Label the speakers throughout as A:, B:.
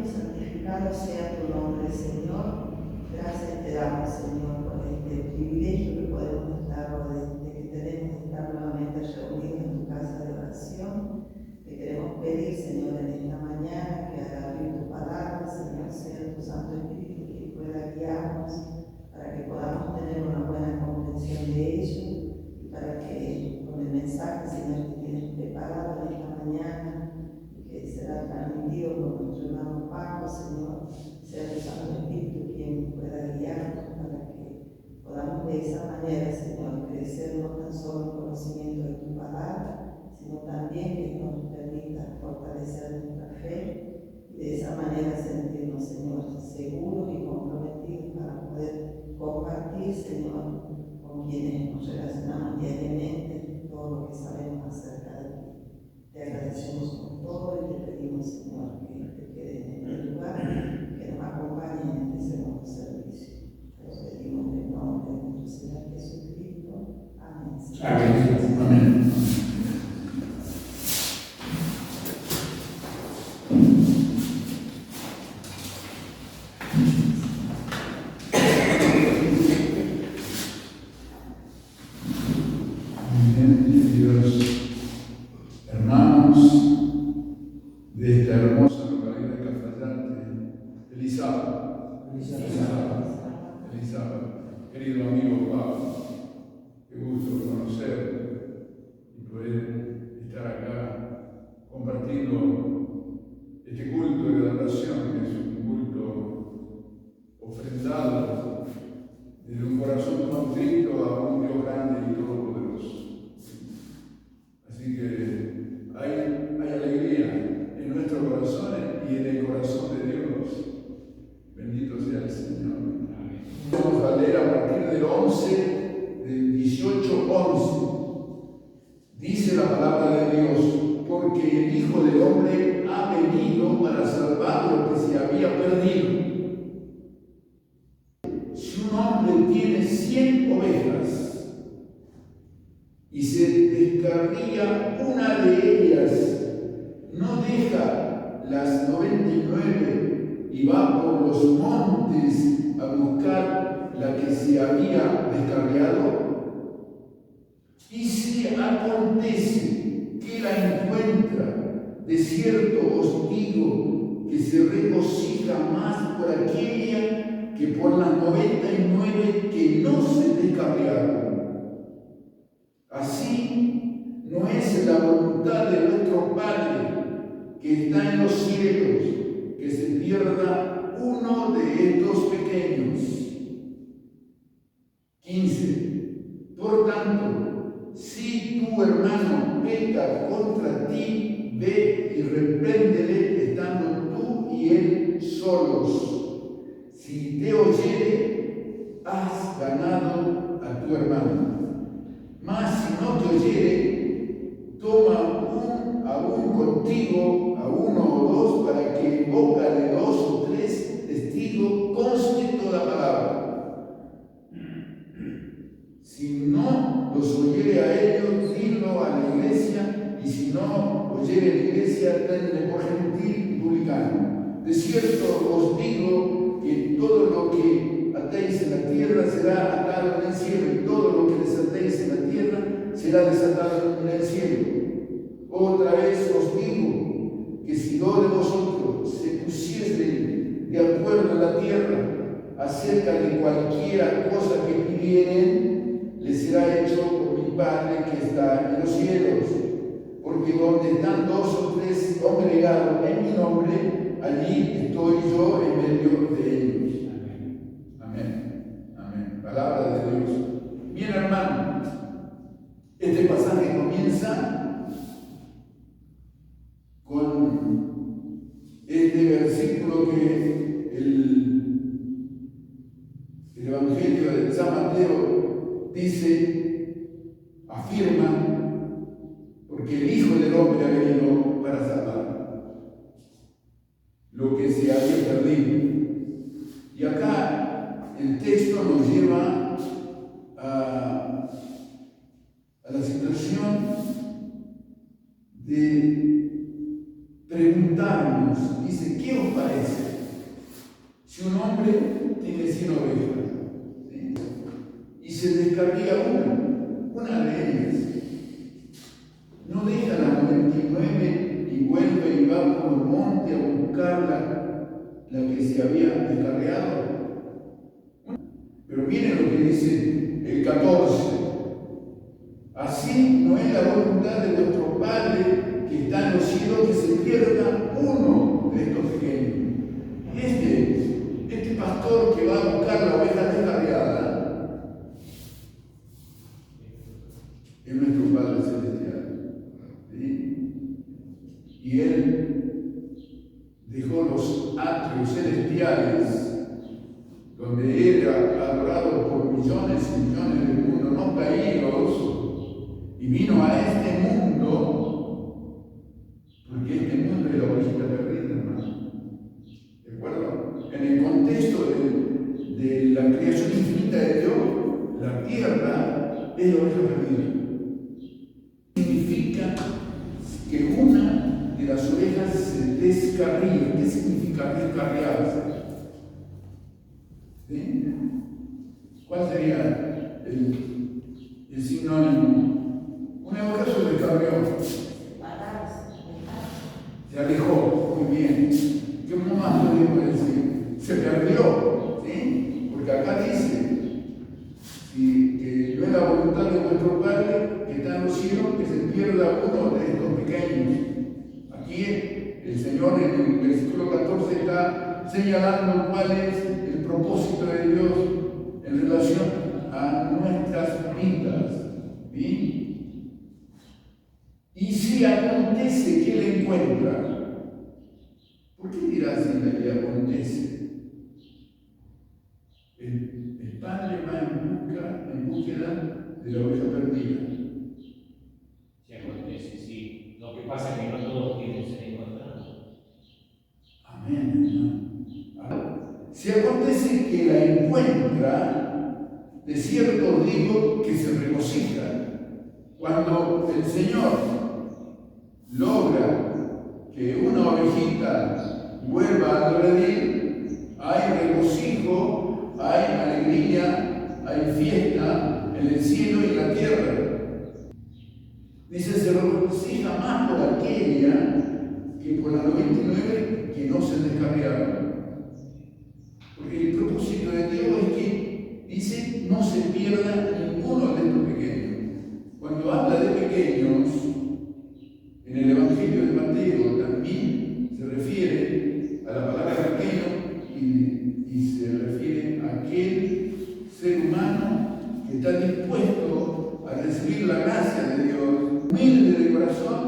A: santificado sea tu nombre, Señor. Gracias te damos, Señor, por este privilegio que podemos estar, que tenemos de estar nuevamente reunidos en tu casa de oración. Te queremos pedir, Señor, en esta mañana que al abrir tu palabra, Señor, sea tu Santo Espíritu que pueda guiarnos para que podamos tener una buena comprensión de ello y para que con el mensaje, Señor, que tienes preparado en esta mañana, que será transmitido por nuestro hermano Paco, Señor, sea tu Santo Espíritu quien pueda guiarnos para que podamos de esa manera, Señor, crecer no tan solo en conocimiento de tu palabra, sino también que nos permita fortalecer nuestra fe y de esa manera sentirnos, Señor, seguros y comprometidos para poder compartir, Señor, con quienes nos relacionamos diariamente todo lo que sabemos acerca de ti. Te agradecemos por todo y te pedimos, Señor, que te quedes en este lugar, que nos acompañes en este segundo servicio. Te lo pedimos en el nombre de nuestro Señor Jesucristo. Amén.
B: Amén. Amén. Querido amigo Pablo, qué gusto conocerte y poder estar acá compartiendo este culto de adoración, que es un culto ofrendado desde un corazón contrito a un Dios grande y todopoderoso. Así que hay alegría en nuestros corazones y en el corazón de Dios. Bendito sea el Señor. Vamos a leer a partir del 11, del 18:11. Dice la palabra de Dios: porque el Hijo del Hombre ha venido para salvar lo que se había perdido. Si un hombre tiene 100 ovejas y se descarría una de ellas, no deja las 99 y va por los montes a buscar la que se había descarriado. Y si acontece que la encuentra, de cierto os digo que se regocija más por aquella que por las 99 que no se descarriaron. Así no es la voluntad de nuestro Padre que está en los cielos que se pierda uno de estos pequeños. 15. Por tanto, si tu hermano peca contra ti, ve y repréndele estando tú y él solos. Si te oyere, has ganado a tu hermano. Mas si no te oyere, toma aún contigo a uno o dos, para que en boca de 2 o 3 testigos conste toda palabra. Si no los oyere a ellos, dilo a la iglesia, y si no oyere a la iglesia, tenle por gentil y publicano. De cierto os digo que todo lo que atéis en la tierra será atado en el cielo, y todo lo que desatéis en la tierra será desatado en el cielo. Otra vez os digo que si dos de vosotros se pusiesen de acuerdo en la tierra acerca de cualquiera cosa que pidieren, les será hecho por mi Padre que está en los cielos. Porque donde están 2 o 3 congregados en mi nombre, allí estoy yo en medio de ellos. Amén. Amén. Palabra de Dios. Bien, hermano, este pasaje comienza con este versículo que el Evangelio de San Mateo dice, afirma, porque el Hijo del Hombre ha venido para salvar lo que se había perdido. Y acá el texto nos lleva a la situación de preguntarnos, dice, ¿qué os parece? Si un hombre tiene 100 ovejas, ¿sí? Y se descarría una de ellas, no deja las 99 y vuelve y va por el monte a buscar la que se había descarriado. Pero miren lo que dice el 14. Así no es la voluntad de vuestro Padre que está en los cielos que se pierda uno de estos pequeños. Este pastor que va a buscar la oveja descarriada es nuestro Padre Celestial. ¿Sí? Y Él dejó los atrios celestiales donde era adorado por millones y millones del mundo no caídos, y vino a este mundo, porque este mundo es la ovejita perdida, hermano. ¿De acuerdo? En el contexto de la creación infinita de Dios, la tierra es la oveja perdida. Significa que una de las ovejas se descarría. ¿Qué significa descarriarse? ¿Sí? ¿Cuál sería el sinónimo? Una oveja se descarrió. Se alejó. Muy bien. ¿Qué más podemos decir? Se perdió. ¿Sí? Porque acá dice que no es la voluntad de nuestro Padre que está en los cielos que se pierda uno de estos pequeños. Aquí el Señor en el versículo 14 está señalando cuál es el propósito de Dios en relación a nuestras vidas. ¿Sí? Y si acontece que le encuentra, ¿por qué dirás si le acontece? El Padre va en búsqueda de la oveja perdida.
C: Si acontece, sí. Lo que pasa es que no todos quieren ser encontrados.
B: Amén, hermano. Si acontece que la encuentra, de cierto digo que se regocija. Cuando el Señor logra que una ovejita vuelva a redil, hay regocijo, hay alegría, hay fiesta en el cielo y en la tierra. Dice, se regocija más por aquella que por las 99 que no se descarriaron. Porque el propósito de Dios es que, dice, no se pierda ninguno de estos pequeños. Cuando habla de pequeños, en el Evangelio de Mateo también se refiere a la palabra pequeño y se refiere a aquel ser humano que está dispuesto a recibir la gracia de Dios, humilde de corazón,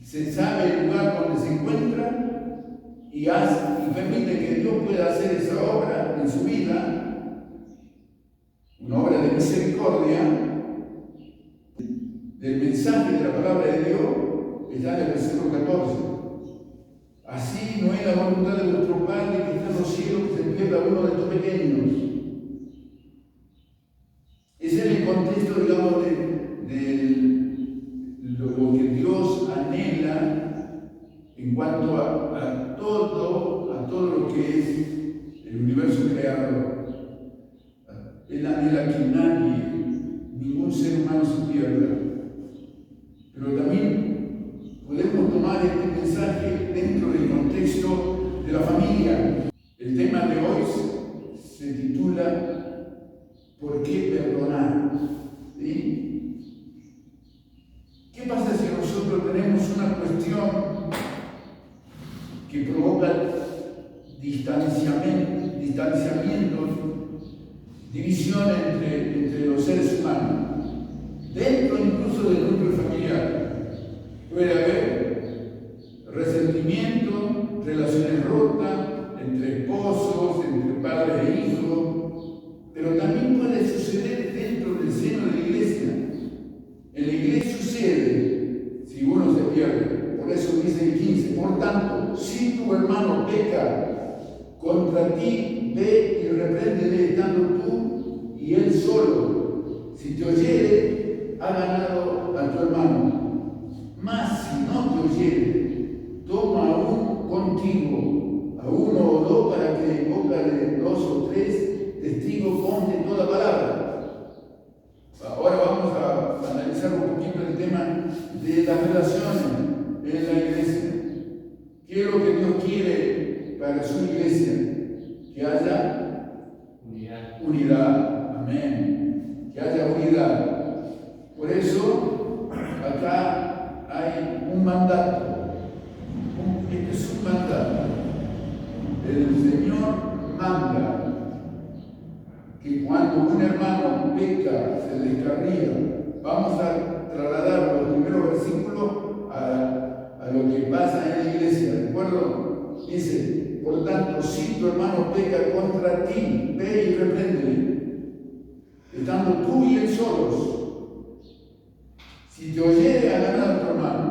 B: se sabe el lugar donde se encuentra y permite que Dios pueda hacer esa obra en su vida, una obra de misericordia. Del mensaje de la palabra de Dios está en el versículo 14. Así no es la voluntad de nuestro Padre que está en los cielos que se pierda uno de estos pequeños. Ese es el contexto, digamos, de lo que Dios anhela en cuanto a todo lo que es el universo creado. Él anhela que ningún ser humano se pierda. Pero también podemos tomar este mensaje dentro del contexto de la familia. El tema de hoy se titula ¿Por qué perdonar? ¿Sí? ¿Qué pasa si nosotros tenemos una cuestión que provoca distanciamiento, división entre los seres humanos? Dentro incluso del núcleo familiar puede haber resentimiento, relaciones rotas entre esposos, entre padres e hijos, pero también puede suceder dentro del seno de la iglesia. En la iglesia sucede si uno se pierde. Por eso dice el 15, por tanto, si tu hermano peca contra ti, ve y repréndele estando tú y él solo. Si te oyere, ha ganado a tu hermano. Mas si no te oyere, contigo a uno o dos para que en boca de dos o tres testigos conste toda palabra. Ahora vamos a analizar un poquito el tema de las relaciones en la iglesia. ¿Qué es lo que Dios quiere para su iglesia? Que haya unidad. Amén. Que haya unidad. Por eso, acá hay un mandato. Este es un mandato. El Señor manda que cuando un hermano peca, se descarría. Vamos a trasladar los primeros versículos a lo que pasa en la iglesia, ¿de acuerdo? Dice, por tanto, si tu hermano peca contra ti, ve y repréndele, estando tú y él solos. Si te oyere a ganar a tu hermano,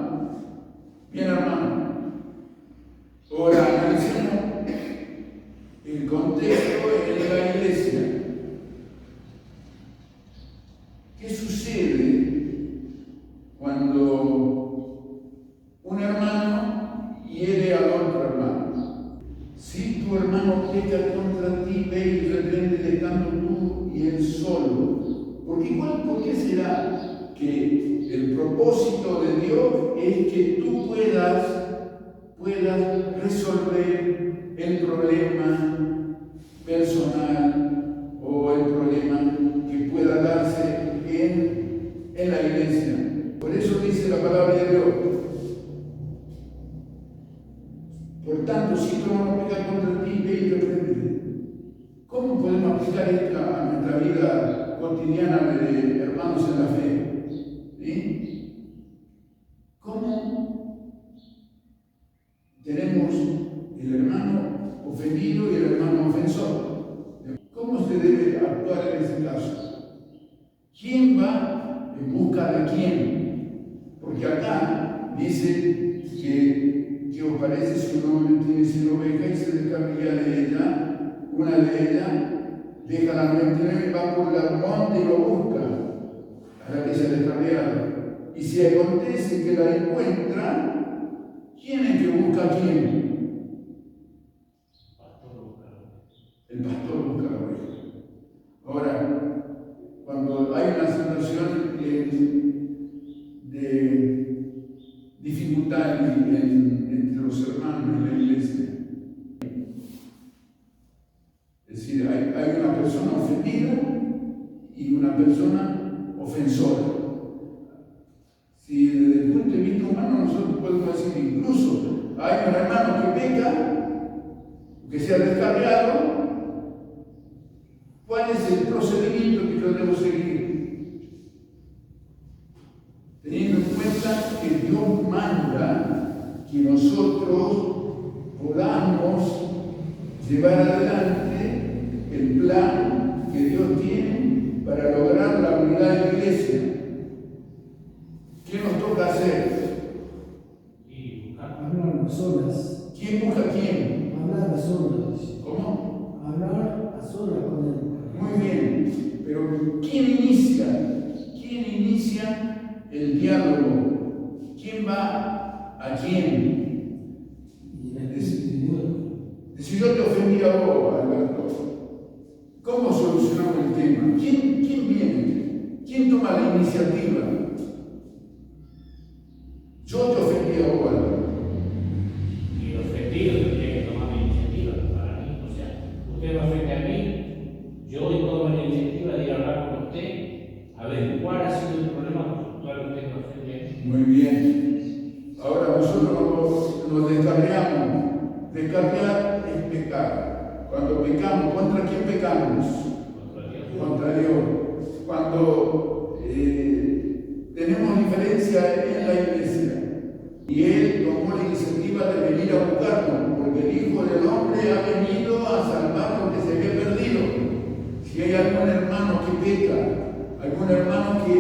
B: bien hermano. Ahora analicemos el contexto en la iglesia. ¿Qué sucede cuando un hermano hiere al otro hermano? Si tu hermano peca contra ti, ve y repréndele estando tú y él solo. ¿Por qué será que el propósito de Dios es que tú puedas resolver el problema personal o el problema que pueda darse en la iglesia? Por eso dice la palabra de Dios. Por tanto, si tu hermano peca contra ti, ve y repréndele. ¿Cómo podemos aplicar esto a nuestra vida cotidiana de hermanos en la fe? ¿Sí? ¿Cómo tenemos el hermano ofendido y el hermano ofensor? ¿Cómo se debe actuar en ese caso? ¿Quién va en busca de quién? Porque acá dice ¿qué os parece si un hombre tiene 100 ovejas y se descarría de ella? Una de ellas deja la 99 y va por la monte y lo busca a la que se ha descarriado. Y si acontece que la encuentra, ¿quién es que busca a quién? El pastor busca la oveja. Ahora, cuando hay una situación de dificultad entre los hermanos en la iglesia, es decir, hay una persona ofendida y una persona ofensora. Si desde el punto de vista humano nosotros podemos decir, incluso hay un hermano que peca, que se ha descarriado, ¿cuál es el procedimiento que yo debo seguir? Teniendo en cuenta que Dios manda que nosotros podamos llevar adelante el plan que Dios tiene para lograr la unidad de la iglesia. ¿Qué nos toca hacer?
D: Hablar a solas.
B: ¿Quién busca a quién?
D: Hablar a solas.
B: ¿Cómo?
D: Hablar a solas con él.
B: Muy bien, pero ¿quién inicia? ¿Quién inicia el diálogo? ¿Quién va a quién? Si yo te ofendí a vos, Alberto, ¿cómo solucionamos el tema? ¿Quién viene? ¿Quién toma la iniciativa? Yo te ofendí a vos, Alberto.
C: Y el ofendido tendría que tomar la iniciativa para mí. O sea, usted me ofende a mí, yo tomo la iniciativa de ir a hablar con usted, a ver cuál ha sido el problema puntual que usted me ofende a mí.
B: Muy bien. Ahora nosotros nos descarriamos. Descarriar es pecar. Cuando pecamos, ¿contra quién pecamos? Contra Dios. Cuando tenemos diferencia en la iglesia y Él tomó la iniciativa de venir a buscarnos, porque el Hijo del Hombre ha venido a salvar lo que se había perdido. Si hay algún hermano que peca, algún hermano que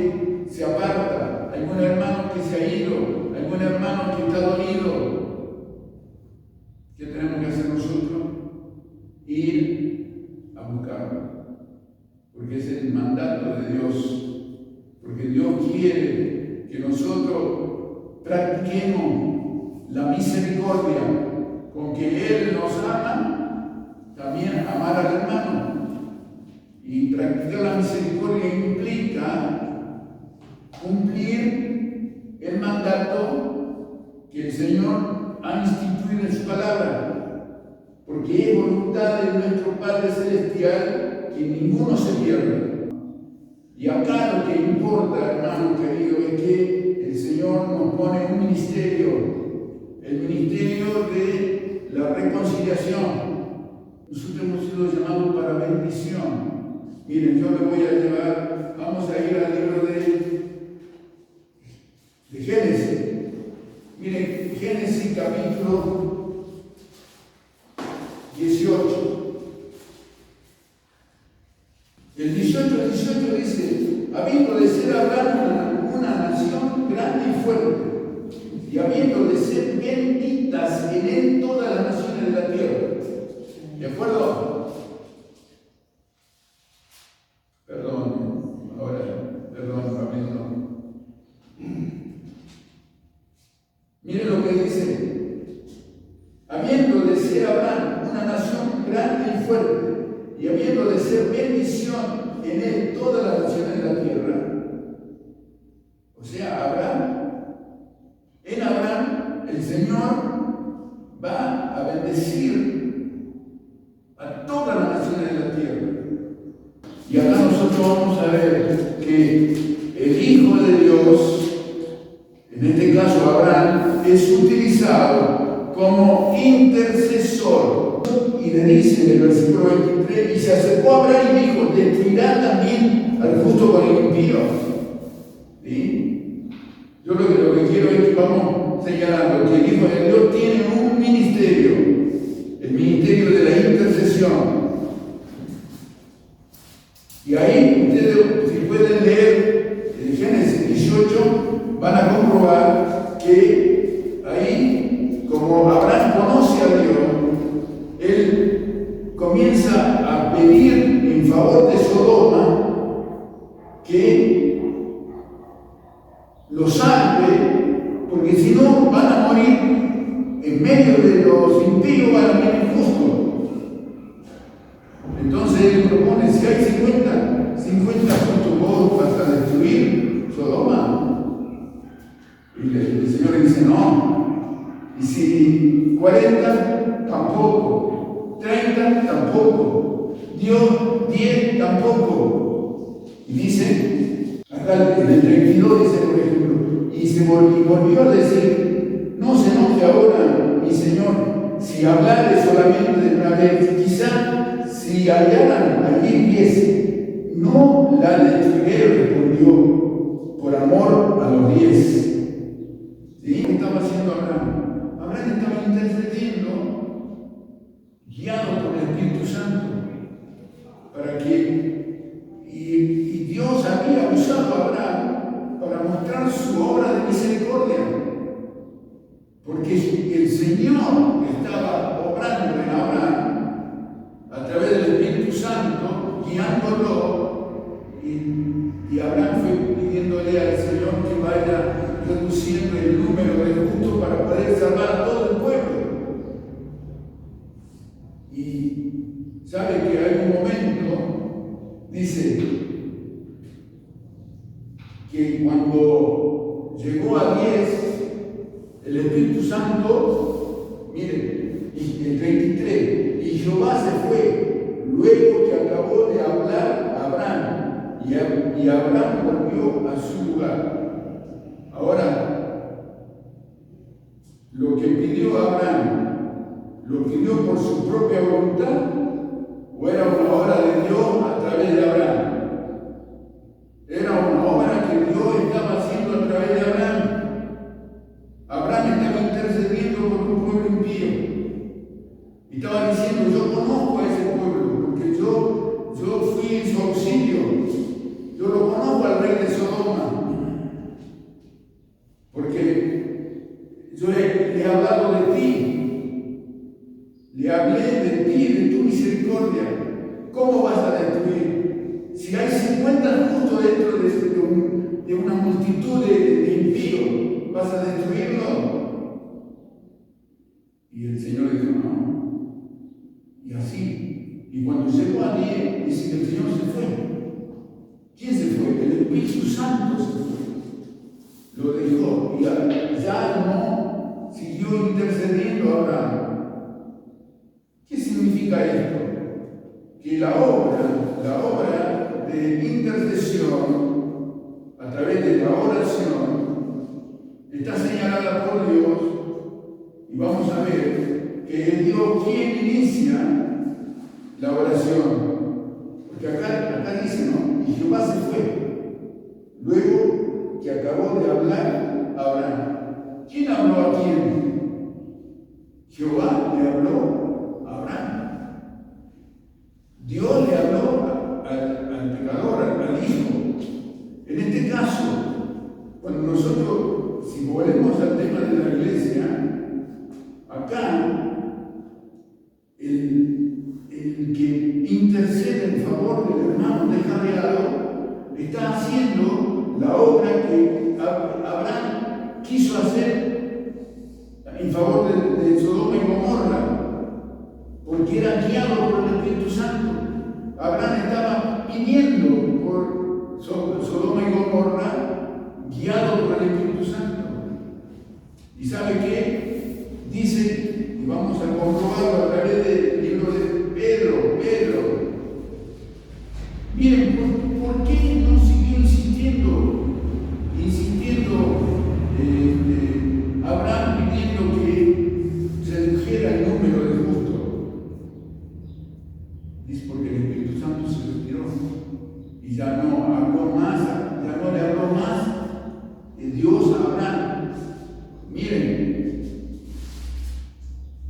B: se aparta, algún hermano que se ha ido, algún hermano que está dolido, ¿qué tenemos que hacer nosotros? Ir a buscarlo. Porque es el mandato de Dios. Porque Dios quiere que nosotros practiquemos la misericordia con que Él nos ama, también amar al hermano. Y practicar la misericordia implica cumplir el mandato que el Señor ha instituido en su palabra, porque es voluntad de nuestro Padre Celestial que ninguno se pierda. Y acá lo que importa, hermano querido, es que el Señor nos pone un ministerio, el ministerio de la reconciliación. Nosotros hemos sido llamados para bendición. Miren, yo me voy a llevar, vamos a ir al libro de Génesis. Miren, Génesis capítulo 18. El 18 dice, habiendo de ser Abraham una nación grande y fuerte, y habiendo de ser benditas en él todas las naciones de la tierra. ¿De acuerdo? Perdón, Pablo. Miren lo que dice. Habiendo de ser Abraham una nación grande y fuerte, y habiendo de ser bendición en él todas las naciones de la tierra. O sea, en Abraham, el Señor va a bendecir a todas las naciones de la tierra. Y acá nosotros vamos a ver que el Hijo de Dios, en este caso Abraham, es utilizado como intercesor. Y le dice en el versículo 23, y se acercó a Abraham y dijo, ¿destruirá también al justo con el impío? ¿Sí? Yo lo que quiero es que vamos señalando que el Hijo de Dios tiene un ministerio, el ministerio de la intercesión. Y ahí ustedes, si pueden leer el Génesis 18, van a comprobar que ahí, como Abraham conoce a Dios, él comienza a pedir en favor de Sodoma que lo salve, porque si no van a morir en medio de los impíos, van a morir justos. Entonces él propone, si hay 50 justos, vos vas a destruir Sodoma. Y el Señor le dice, no. Y si 40, tampoco. 30, tampoco. Dios, 10, tampoco. Y dice, acá en el 32 dice, por ejemplo, y volvió a decir, no se enoje ahora, mi Señor, si hablare solamente de una vez, quizá si hallaran allí 10, no la destruiré, respondió, por amor a los 10. ¿Sí? ¿Qué estaba haciendo Abraham? Abraham estaba intercediendo, guiado por el Espíritu Santo, para que, y Dios había usado a Abraham para mostrar su obra de misericordia, porque el Señor estaba obrando en Abraham a través del Espíritu Santo, guiándolo, y Abraham fue pidiéndole al Señor que vaya reduciendo el número de justos para poder salvar a todo el pueblo. Y sabe que hay un momento, dice, que cuando llegó a 10, el Espíritu Santo, miren, el 33, y Jehová se fue, luego que acabó de hablar a Abraham, y Abraham volvió a su lugar. Ahora, lo que pidió Abraham, ¿lo pidió por su propia voluntad o era una obra de Dios a través de Abraham? Era una obra que Dios estaba haciendo a través de Abraham. Abraham estaba intercediendo por un pueblo impío. Y estaba diciendo, yo conozco a ese pueblo, porque yo fui en su auxilio. Yo lo conozco al rey de Sodoma. Porque yo le he hablado de ti. Le hablé de ti, de tu misericordia. ¿Cómo vas a destruir? Si hay 50 justos dentro de una multitud de impíos, ¿vas a destruirlo? Y Y el Señor dijo, no. Y así. Y cuando llegó allí, dice que el Señor se fue. ¿Quién se fue? El Espíritu Santo se fue. Lo dejó. Y ya no siguió intercediendo a Abraham. ¿Qué significa esto? Que la obra de intercesión a través de la oración está señalada por Dios, y vamos a ver que es Dios quien inicia la oración. Porque acá dice, ¿no? Y Jehová se fue. Luego que acabó de hablar a Abraham. ¿Quién habló a quién? Jehová le habló a Abraham. Dios le habló al pecador, al hijo. En este caso, cuando nosotros, si volvemos al tema de la iglesia, acá el que intercede en favor del hermano descarriado está haciendo la obra que Abraham quiso hacer en favor de Sodoma y Gomorra, porque era guiado por el Espíritu Santo. Abraham estaba pidiendo por Sodoma y Gomorra, guiado por el Espíritu Santo. ¿Y sabe qué? Dice, y vamos a comprobarlo a través del libro de Pedro. Miren, ¿por qué no siguió insistiendo Abraham pidiendo que se redujera el número de justos? Dice, porque el Espíritu Santo se retiró y ya no le habló más de Dios a Abraham. Miren,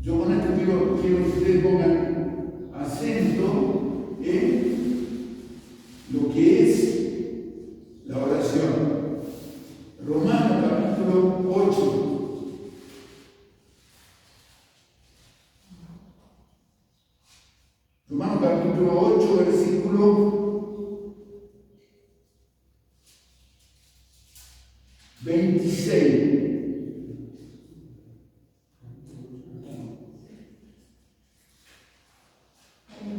B: yo con esto quiero que ustedes pongan acento en lo que es la oración. Romanos capítulo 8. Romanos capítulo 8, versículo 26.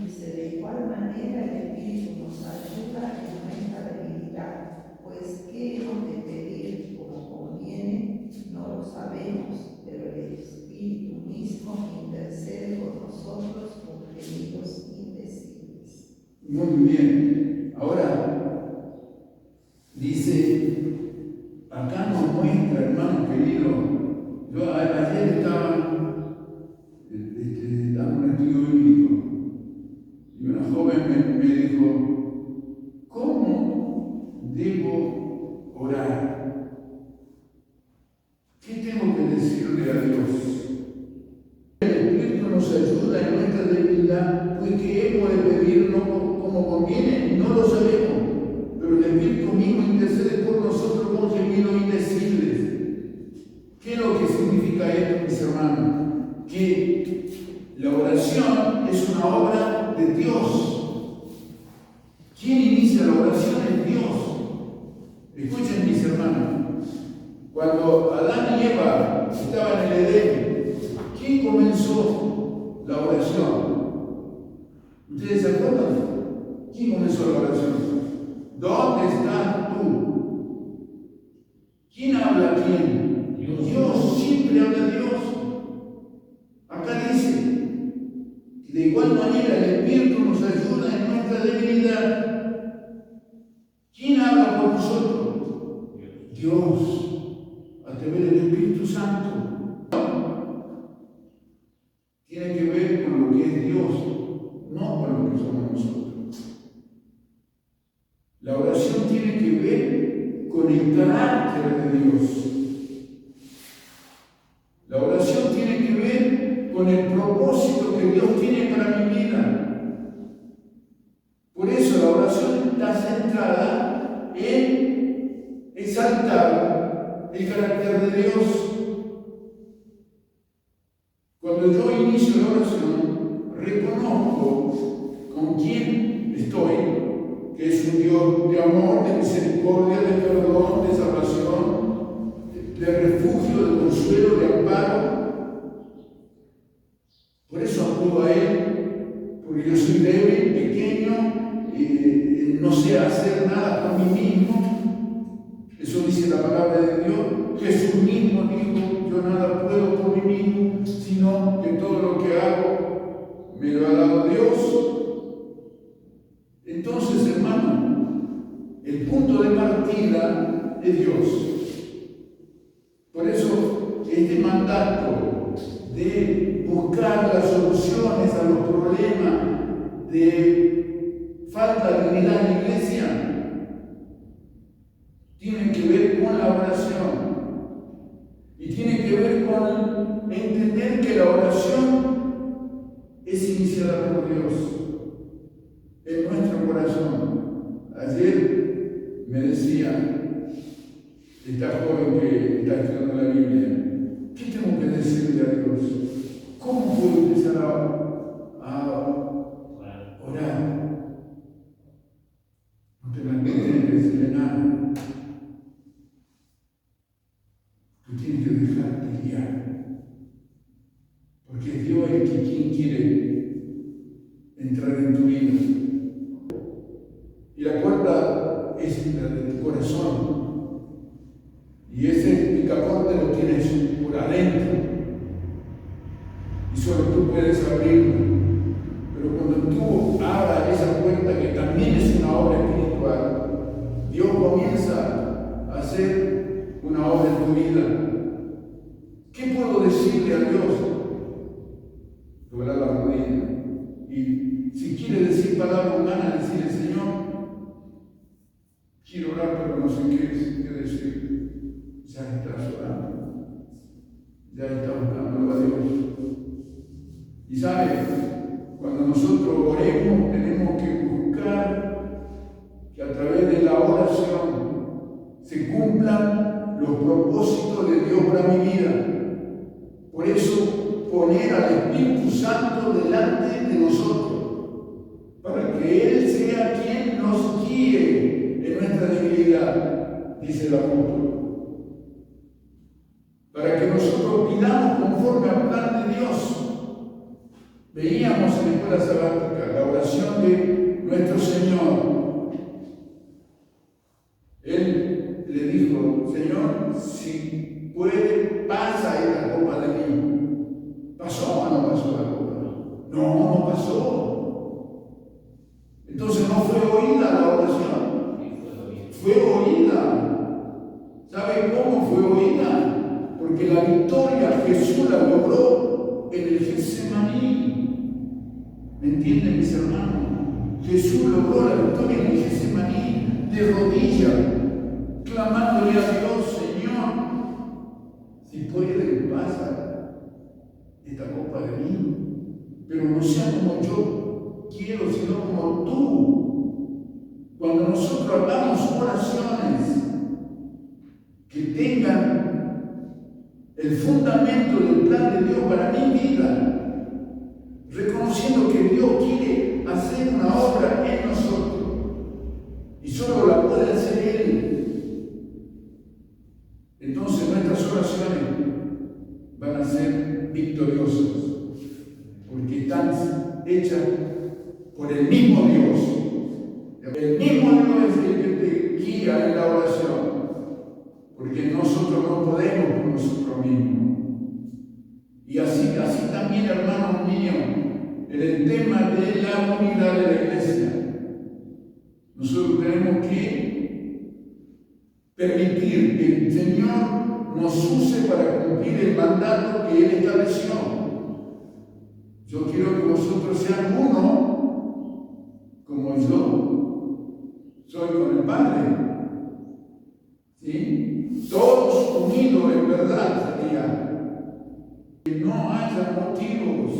A: Dice, de igual manera el Espíritu nos ayuda en nuestra debilidad, pues ¿qué hemos de pedir como conviene? No lo sabemos, pero el Espíritu mismo intercede por nosotros con gemidos indecibles.
B: Muy bien. Ahora dice, acá nos muestra, hermano querido, yo ayer estaba dando un estudio bíblico y una joven me dijo, ¿cómo debo orar? ¿Qué tengo que decirle a Dios? El Espíritu nos ayuda en nuestra debilidad, pues que hemos de pedir no como conviene, no lo sabemos, pero el Espíritu mismo intercede por nosotros con gemidos indecibles. ¿Qué es lo que significa esto, mis hermanos? Que la oración es una obra de Dios. ¿Quién inicia la oración? Es Dios. Escuchen, mis hermanos, cuando Adán y Eva estaban en el Edén, ¿quién comenzó la oración? ¿Ustedes se acuerdan? ¿Quién comenzó la oración? ¿Dónde estás tú? ¿Quién habla a quién? Dios, siempre habla Dios. Acá dice, de igual manera el Espíritu nos ayuda en nuestra debilidad. ¿Quién habla por nosotros? Dios, a través del Espíritu Santo. Tiene que ver con lo que es Dios, no con lo que somos nosotros. La oración tiene que ver con el carácter de Dios. La oración tiene que ver con el propósito que Dios tiene para mi vida. Por eso la oración está centrada en exaltar el carácter de Dios. Cuando yo inicio la oración, reconozco con quién estoy, que es un Dios de amor, de misericordia, de perdón, de salvación, de refugio, de consuelo, de amparo. Por eso acudo a Él, porque yo soy débil, pequeño, no sé hacer nada por mí mismo. Eso dice la palabra de Dios. Jesús mismo dijo: yo nada puedo por mí mismo, sino que todo lo que hago me lo ha dado Dios. Entonces, hermano, el punto de partida es Dios. Por eso, este mandato de buscar las soluciones a los problemas de falta de unidad en la iglesia tiene que ver con la oración. Y tiene que ver con entender que la oración es iniciada por Dios en nuestro corazón. Ayer me decía esta joven que está estudiando la Biblia: ¿qué tengo que decirle a Dios? ¿Cómo puedo empezar a orar? No tienes que decirle nada. Tú tienes que dejarte guiar. Porque Dios es quien quiere entrar en tu vida. Y la puerta es la de tu corazón. Y ese picaporte lo tienes por adentro. Y solo tú puedes abrirlo. Pero cuando tú abras esa puerta, que también es una obra espiritual, Dios comienza a hacer una obra en tu vida. ¿Qué puedo decirle a Dios? Doblar la rodilla. Y si quiere decir palabra humana, decirle: Señor, quiero orar, pero no sé qué decir. Ya estás orando. Ya estás buscando a Dios. Y sabes, cuando nosotros oremos, tenemos que buscar que a través de la oración se cumplan los propósitos de Dios para mi vida. Por eso, poner al Espíritu Santo delante de nosotros, para que Él sea quien nos guíe en nuestra debilidad, dice el apóstol. Para que nosotros pidamos conforme al plan de Dios. Veíamos en la escuela sabática la oración de nuestro Señor. Él le dijo: Señor, si puede, pasa esta copa de mí. ¿Pasó o no pasó la copa? No pasó. Entonces no fue oída la oración. Fue oída. ¿Sabe cómo fue oída? Porque la victoria Jesús la logró en el Getsemaní. ¿Me entienden, mis hermanos? Jesús logró la victoria en el Getsemaní, de rodillas, clamándole a Dios: Señor, si puede, pasa esta copa de mí, pero no sea como yo quiero, sino como tú. Cuando nosotros hagamos oraciones que tengan el fundamento del plan de Dios para mi vida, reconociendo que Dios quiere hacer una obra en nosotros y solo la puede hacer Él, entonces nuestras oraciones van a ser victoriosas, porque están hechas por el mismo Dios. El mismo Dios es el que te guía en la oración, porque nosotros no podemos por nosotros mismos. Y así también, hermanos míos, en el tema de la unidad de la iglesia, nosotros tenemos que permitir que el Señor nos use para cumplir el mandato que Él estableció. Yo quiero que vosotros sean uno, como yo soy con el Padre. ¿Sí? Todos unidos en verdad sería. Que no haya motivos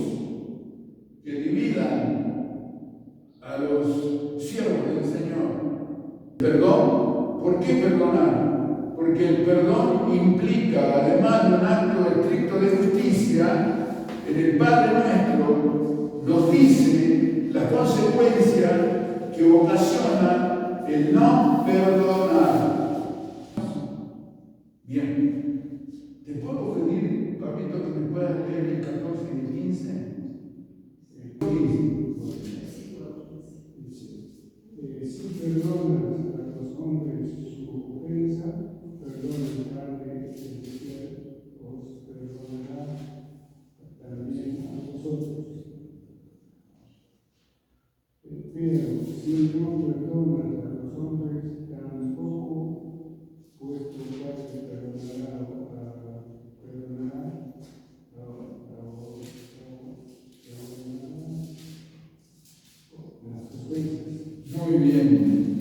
B: que dividan a los siervos del Señor. Perdón, ¿por qué perdonar? Porque el perdón implica, además de un acto estricto de justicia, en el Padre Nuestro nos dice las consecuencias que ocasiona el no perdonar. Bien, ¿te puedo pedir, papito, que me puedas leer el 14 y el 15?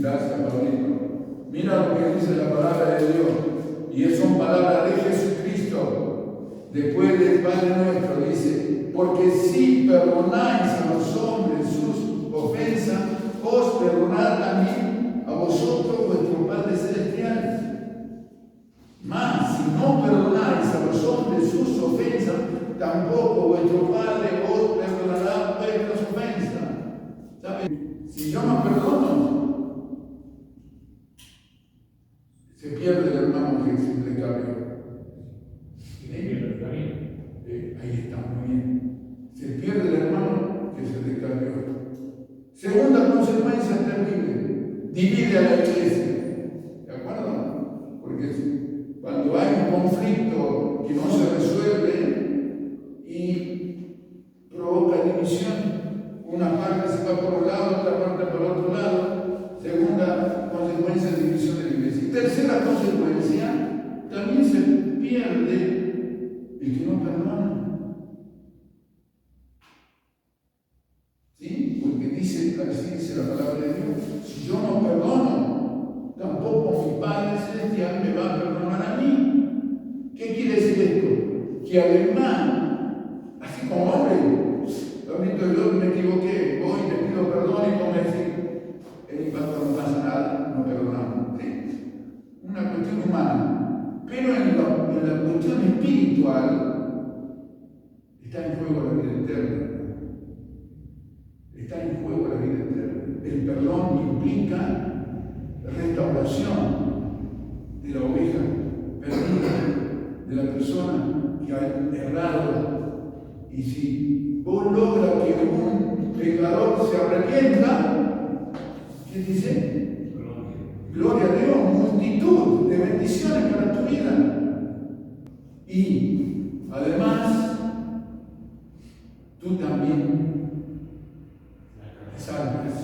B: Gracias, Pablito. Mira lo que dice la palabra de Dios. Y son palabras de Jesucristo. Después del Padre nuestro dice: porque si perdonáis a los hombres sus ofensas, os perdonará también a vosotros vuestro Padre Celestial. Mas si no perdonáis a los hombres sus ofensas, tampoco vuestro Padre os perdonará vuestras ofensas. ¿Saben? Si yo no perdono, se pierde el hermano que se le cambió. Ahí está, muy bien. Se pierde el hermano que se le cambió. Segunda consecuencia terrible: divide a la iglesia. ¿De acuerdo? Porque cuando hay un conflicto que no se resuelve y provoca división, una parte se va por un lado, otra parte por otro lado. Segunda consecuencia, división de la iglesia. Y tercera consecuencia, también se pierde el que no perdona. ¿Sí? Porque así dice la palabra de Dios: si yo no perdono, tampoco mi Padre Celestial me va a perdonar a mí. ¿Qué quiere decir esto? Que además, así como hombre, yo me equivoqué, voy y te pido perdón y vos me decís: el pastor no pasa nada, no perdonamos. ¿Sí? Una cuestión humana. Pero en la cuestión espiritual está en juego la vida eterna. Está en juego la vida eterna. El perdón implica restauración de la oveja perdida, de la persona que ha errado. Y si vos logras que un pecador se arrepienta, ¿qué dice? Gloria a Dios, multitud de bendiciones para tu vida. Y además, tú también te salvas.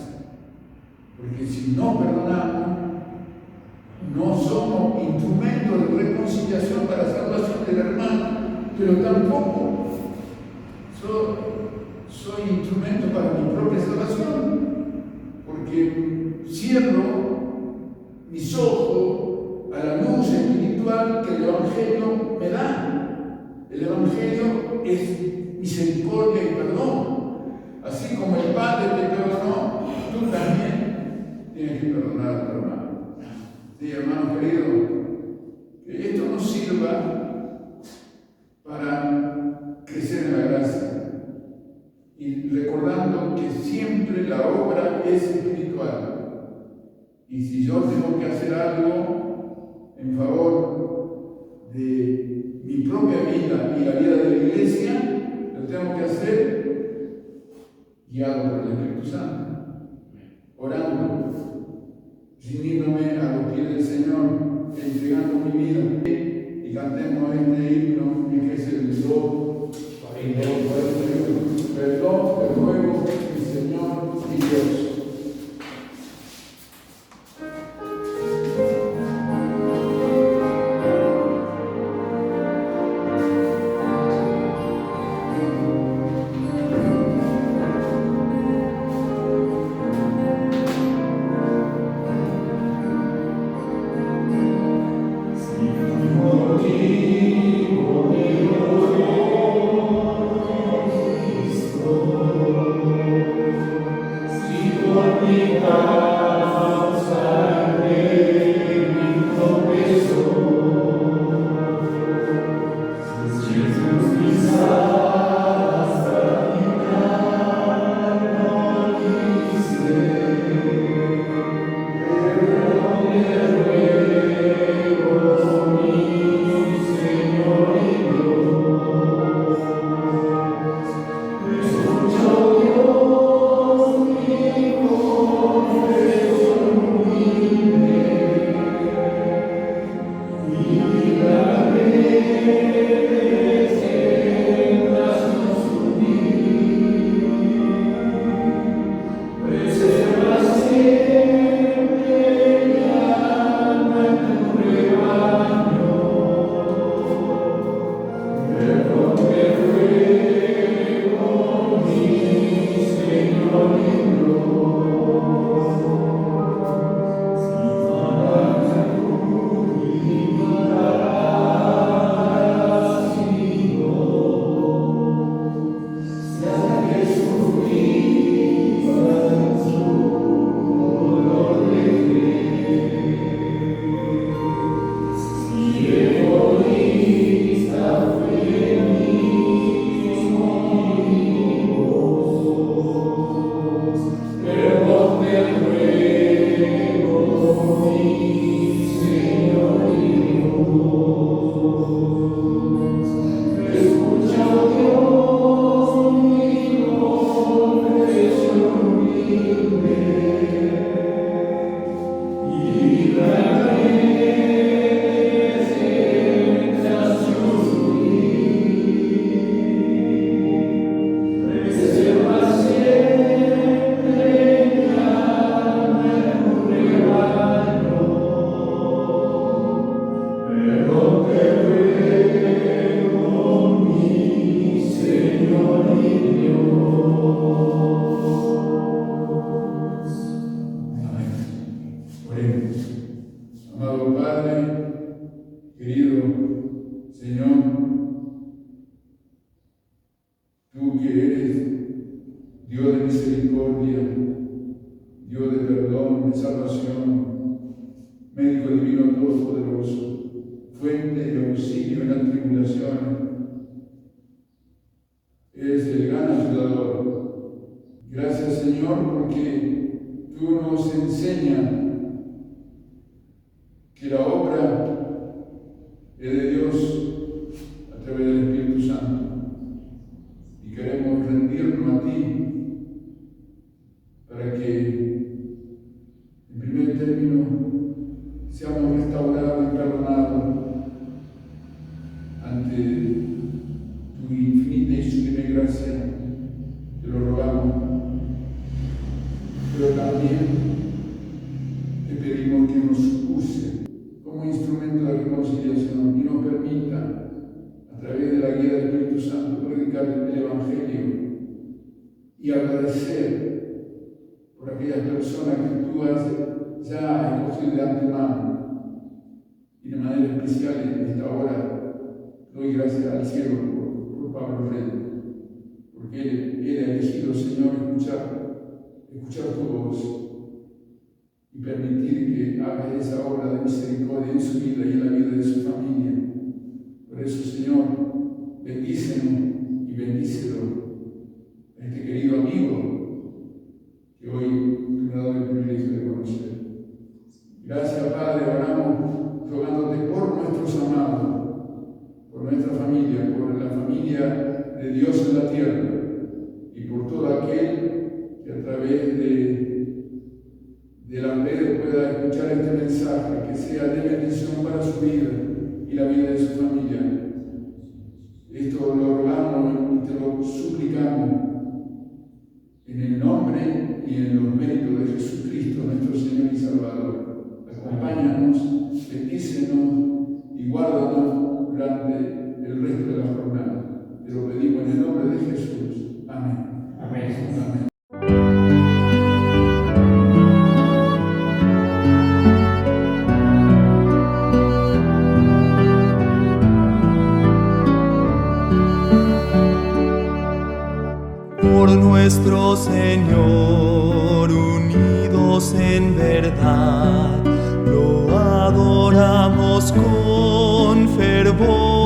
B: Porque si no perdonamos, no somos instrumentos de reconciliación para la salvación del hermano, pero tampoco soy instrumento para mi propia salvación. Porque cierro mis ojos a la luz espiritual que el Evangelio me da. El Evangelio es misericordia y perdón. Así como el Padre te perdonó, tú también tienes que perdonar a tu hermano. Sí, hermano querido, que esto nos sirva para crecer en la gracia. Y recordando que siempre la obra es espiritual. Y si yo tengo que hacer algo en favor de mi propia vida y la vida de la iglesia, lo tengo que hacer guiado por el Espíritu Santo, orando, rindiéndome a los pies del Señor, entregando mi vida. Y cantemos este himno que es el 2:41. Perdón, te ruego, mi Señor y Dios. eres Dios de misericordia, Dios de perdón, de salvación, médico divino todopoderoso, fuente de auxilio en las tribulaciones. Eres el gran ayudador. Gracias, Señor, porque tú nos enseñas que la obra es de Dios a través del Espíritu Santo. Y queremos rendirnos a ti para que, en primer término, seamos restaurados y perdonados ante tu infinita y sublime gracia. Te lo rogamos. Pero también te pedimos que nos use como instrumento de reconciliación y nos permita, a través de la guía del Espíritu Santo, predicar el Evangelio y agradecer por aquellas personas que tú has ya escogido de antemano. Y de manera especial en esta hora doy gracias al cielo por Pablo Rey, porque él ha elegido, Señor, escuchar tu voz y permitir que haga esa obra de misericordia en su vida y en la vida de su familia. Por eso, Señor, bendícenos y bendícelo a este querido amigo que hoy tú me has dado el privilegio de conocer. Gracias, Padre, oramos rogándote por nuestros amados, por nuestra familia, por la familia de Dios en la tierra y por todo aquel que a través de las redes pueda escuchar este mensaje, que sea de bendición para su vida y la vida de su familia. Esto lo rogamos y te lo suplicamos en el nombre y en los méritos de Jesucristo, nuestro Señor y Salvador. Acompáñanos, bendícenos y guárdanos durante el resto de la jornada. Te lo pedimos en el nombre de Jesús. Amén.
C: Amén.
B: Amén.
E: Por nuestro Señor, unidos en verdad, lo adoramos con fervor.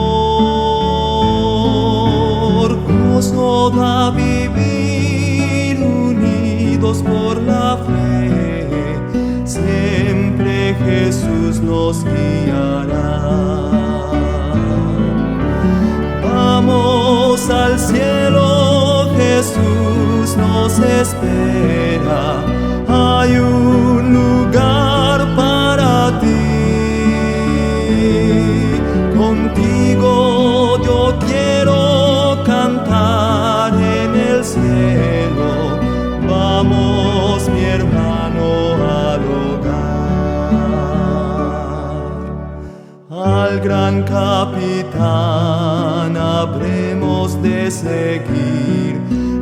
E: Gozo da vivir unidos por la fe, siempre Jesús nos guiará. Vamos al cielo, Jesús nos espera, hay un lugar para ti. Contigo yo quiero cantar en el cielo, vamos mi hermano al hogar. Al gran capitán habremos de seguir,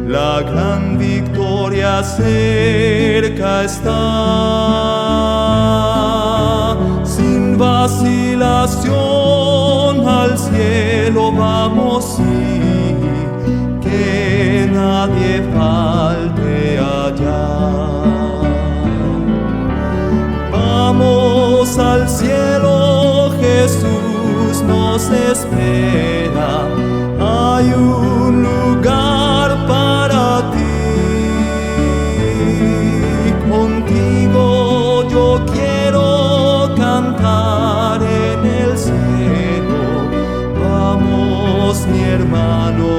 E: la gran victoria cerca está. Sin vacilación al cielo vamos y que nadie falte allá. Vamos al cielo, Jesús nos espera, hay un lugar para ti. Contigo yo quiero cantar en el cielo, vamos mi hermano